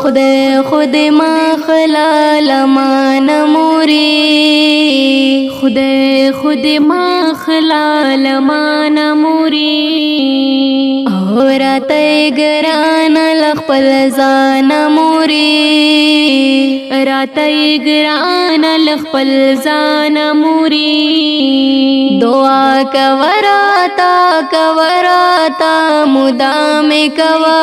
خود ما خلال ما نموری خود ما خلال ما نموری اور ته ګران لخپل ځان موري راته ګران لخپل ځان موري دعا کوراتا مدام کوا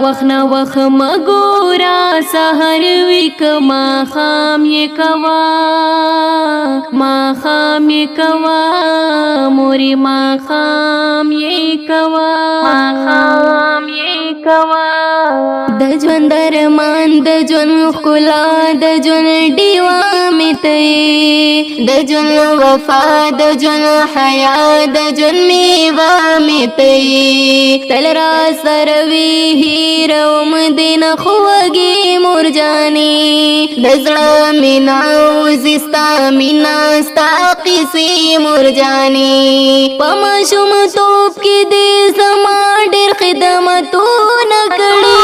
وخنا وخ مګورا سحر وک ما خام یې کوا موري ما خام یې کوا د ژوند درمان د ژوند ښکلا د ژوند ډیوا مې ته د ژوند وفا د ژوند حیا د ژوند میوه مې ته تل را سره وي هیرو مدینه خوږې مور جانې د زړه مینا وزستا مینا ستا قیسې مور جانې په ماشومتوب کې دې زما ډېر خدمتونه کړي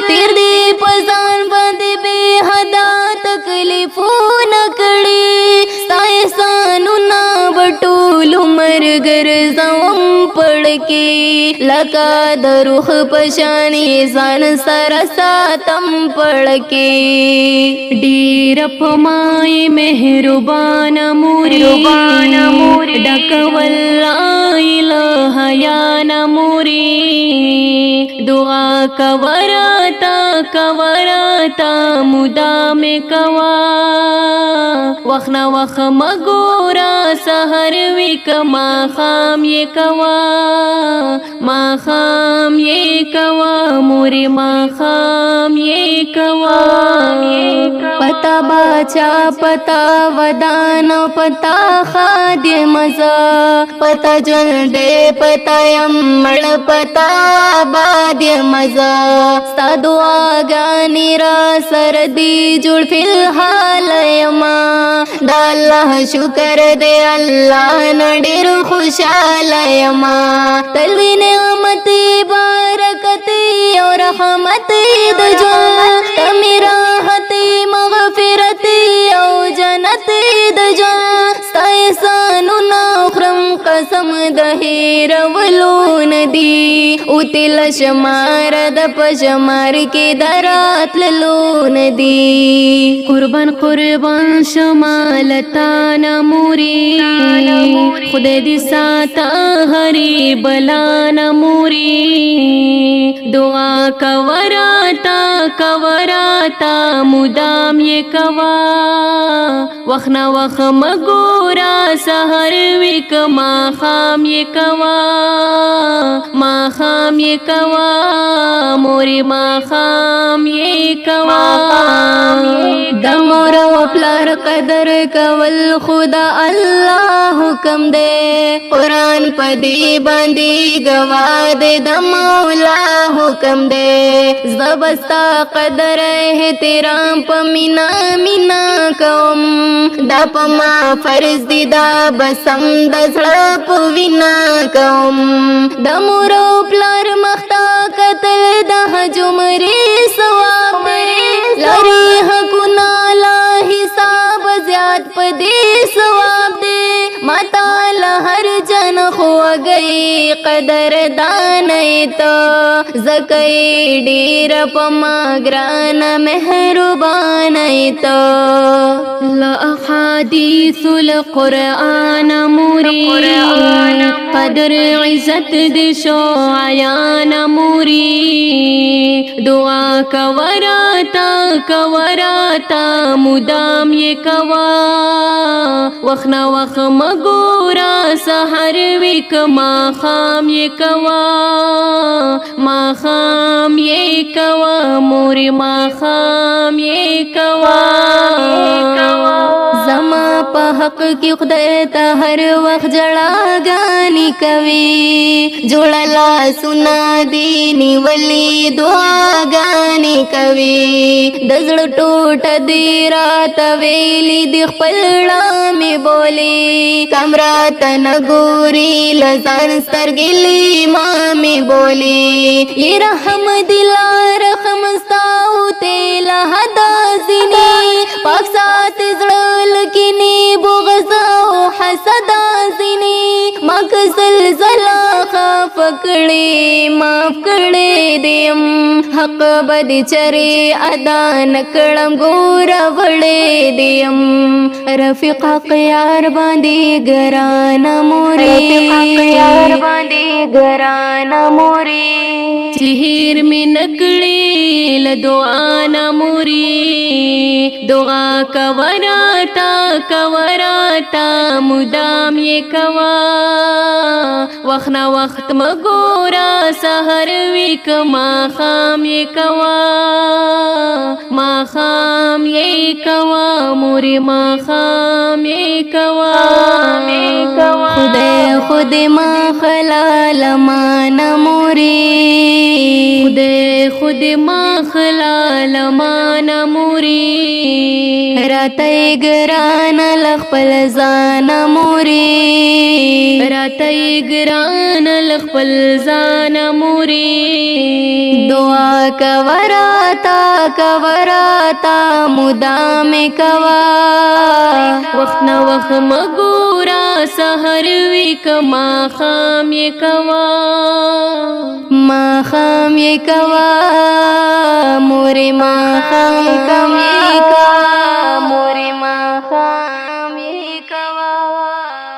تیر دې په ځان باندې بې حده تکلیفونه کړي ستا احسانونه به ټول عمر ګرځوم پړکې لکه د روح په شانې ځان سره ساتم پړکې ډېر په ما یې مهربانه موري ډک والله اله یا نموري دعا کوراتا مدام کوا وخنا وخ مګورا سحر وک ما خام یې کوا موري ما خام یې کوا پتا باچا پتا ودان پتا خادم مزا پتا جلدے پتا یمړ پتا باد مزا ستا دعا غانی را سردی جوړ فی الحال یما د الله شکر دے الله نډیر خوشاله یما تل نعمت برکت او رحمت د ژوند تمی راحت مغفرت او جنت د ژوند ستا احسانونه خورم قسم د هیرولو ندی او تل شمار د پشمار کې دراتللو ندی قربان شمالتا نموري خدای دې ساته هری بلا نموري دعا کوراتا مدام یې کوا وخنا وخ مګورا سحر وک ما خام یې کوا موري ما خام یې کوا د مور او پلار قدر کول خدا الله حکم دے قرآن پدی باندې گواه دے د مولا حکم دے زبستا قدر احترام په مینا کوم دا په ما فرض دی دا بسم د زړه په وینا کوم د مور او پلار مختا قتل د حجمري ثواب لري حقنا لا حساب زیات پدې ثواب دے متا هر جن خو گئی قدر دانیت زکای ډیر پما ګران مهربانیت لا احادیث القرآن موري قدر عزت دې شو عیان موري دعا کوراتا مدام یې کوا وخنا وخ مګورا سحر وک ما خام یې کوا موري ما خام یې کوا زما په حق کې خدای ته هر وخت جړاګانې کوي جوړه لاسونه دي نیولې دعاګانې کوي د زړه ټوټه دي راته ویلي د خپل ړامې بولي کمراته نه ګوري له ځان سترګې لیمامې بولي ی رحم دلا رحم ستا او تیله هداسینې پاک سات زړه لکینې بغض او حسد ځینې ما که زلزله خاف کړې معاف کړې دیم حق به دې چرې ادا نه کړم ګوره وړې دیم رفیق حق یار باندې ګرانه مورې چې هیر مې نکړې له دعا نه مورې دعا کوراتا مدام یې کوا وخت نه وخت مګورا سحر وی کما خام یې کوا ما خام یې کوا مورې ما خام یې کوا خدای ما خلال مان مورې خدای ما خلال مان مورې راته ګران لخپل ځان مورې راته ګران لخپل ځان مورې دعا کوراتا مدام کوا وخت نه وخت مګورا سحر وی کما خام یې کوا ما خام یې کوا مورې ما خام یې کوا مورې ما خام